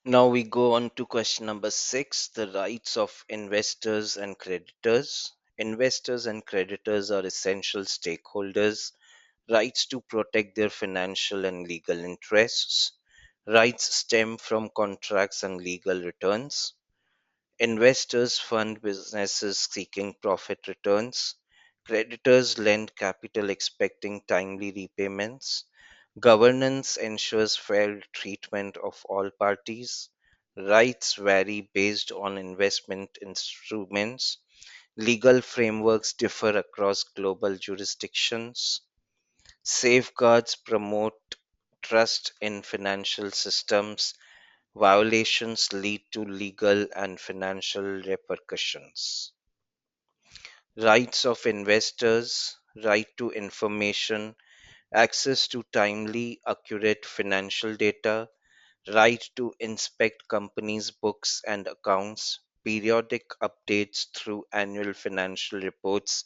Now we go on to question number six, the rights of investors and creditors. Investors and creditors are essential stakeholders, rights to protect their financial and legal interests. Rights stem from contracts and legal returns. Investors fund businesses seeking profit returns. Creditors lend capital expecting timely repayments. Governance ensures fair treatment of all parties. Rights vary based on investment instruments. Legal frameworks differ across global jurisdictions. Safeguards promote trust in financial systems. Violations lead to legal and financial repercussions. Rights of investors, right to information, access to timely, accurate financial data, right to inspect companies' books and accounts, periodic updates through annual financial reports,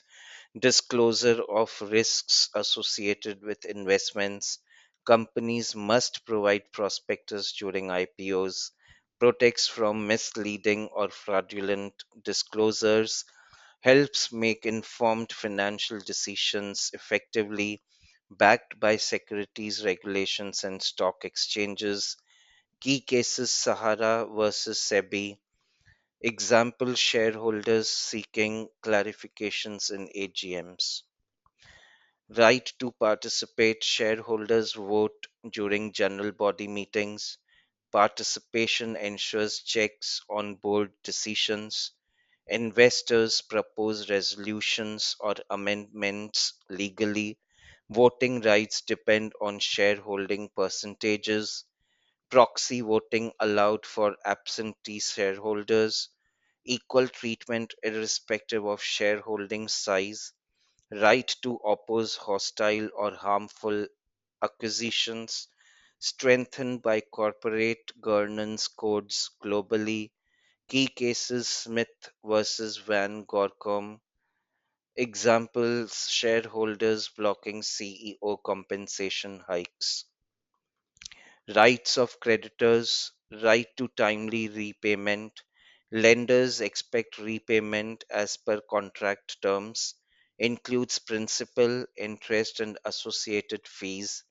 disclosure of risks associated with investments. Companies must provide prospectus during IPOs, protects from misleading or fraudulent disclosures, helps make informed financial decisions effectively, backed by securities regulations and stock exchanges. Key cases Sahara versus SEBI. Example shareholders seeking clarifications in AGMs. Right to participate, shareholders vote during general body meetings. Participation ensures checks on board decisions. Investors propose resolutions or amendments legally. Voting rights depend on shareholding percentages. Proxy voting allowed for absentee shareholders. Equal treatment irrespective of shareholding size. Right to oppose hostile or harmful acquisitions, strengthened by corporate governance codes globally. Key cases Smith versus Van Gorcom. Examples shareholders blocking CEO compensation hikes. Rights of creditors, right to timely repayment. Lenders expect repayment as per contract terms, includes principal, interest, and associated fees.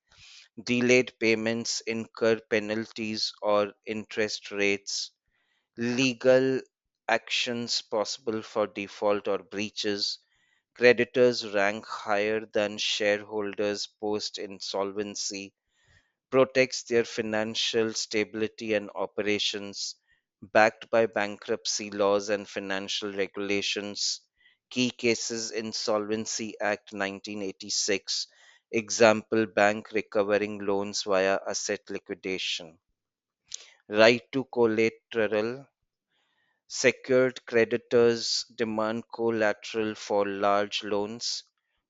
Delayed payments incur penalties or interest rates. Legal actions possible for default or breaches. Creditors rank higher than shareholders post insolvency, protects their financial stability and operations, backed by bankruptcy laws and financial regulations. Key cases Insolvency Act 1986, example bank recovering loans via asset liquidation. Right to collateral, secured creditors demand collateral for large loans.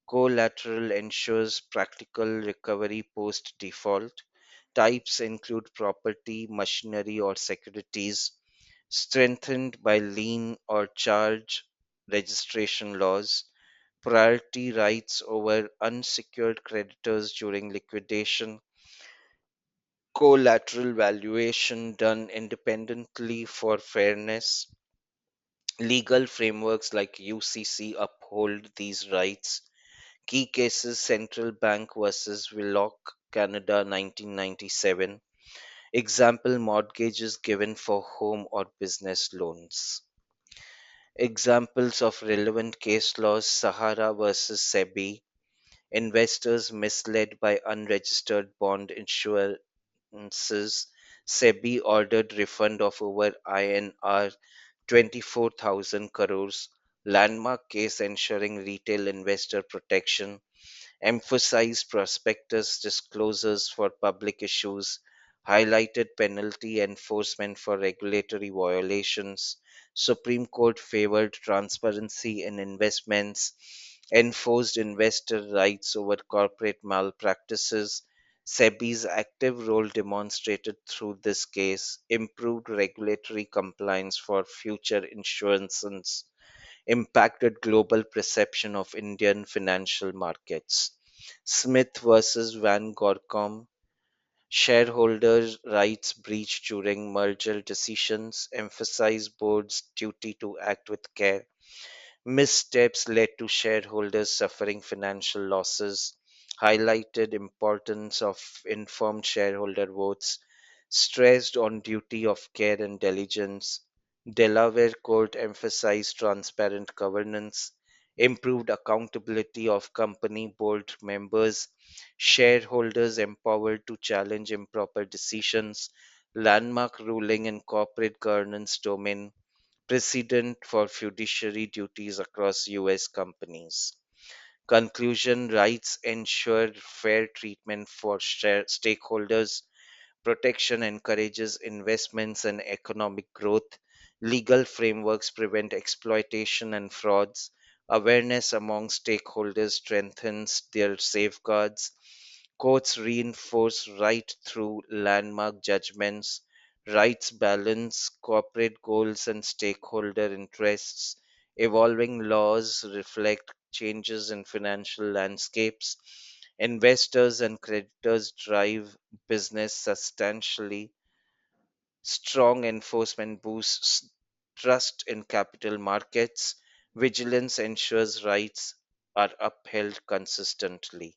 Collateral ensures practical recovery post default. Types include property, machinery, or securities, strengthened by lien or charge registration laws. Priority rights over unsecured creditors during liquidation. Collateral valuation done independently for fairness. Legal frameworks like UCC uphold these rights. Key cases Central Bank versus Willock, Canada 1997. Example mortgages given for home or business loans. Examples of relevant case laws Sahara versus SEBI. Investors misled by unregistered bond insurances. SEBI ordered refund of over INR 24,000 crores. Landmark case ensuring retail investor protection. Emphasized prospectus disclosures for public issues, highlighted penalty enforcement for regulatory violations. Supreme Court favored transparency in investments, enforced investor rights over corporate malpractices. SEBI's active role demonstrated through this case improved regulatory compliance for future insurances, impacted global perception of Indian financial markets. Smith versus Van Gorcom, Shareholder rights breached during merger decisions, emphasize board's duty to act with care. Missteps led to shareholders suffering financial losses, highlighted importance of informed shareholder votes, stressed on duty of care and diligence. Delaware court emphasized transparent governance, improved accountability of company board members, shareholders empowered to challenge improper decisions, landmark ruling in corporate governance domain, precedent for fiduciary duties across US companies. Conclusion rights ensure fair treatment for stakeholders, protection encourages investments and economic growth, legal frameworks prevent exploitation and frauds, awareness among stakeholders strengthens their safeguards, courts reinforce right through landmark judgments, rights balance corporate goals and stakeholder interests, evolving laws reflect changes in financial landscapes, investors and creditors drive business substantially, strong enforcement boosts trust in capital markets, vigilance ensures rights are upheld consistently.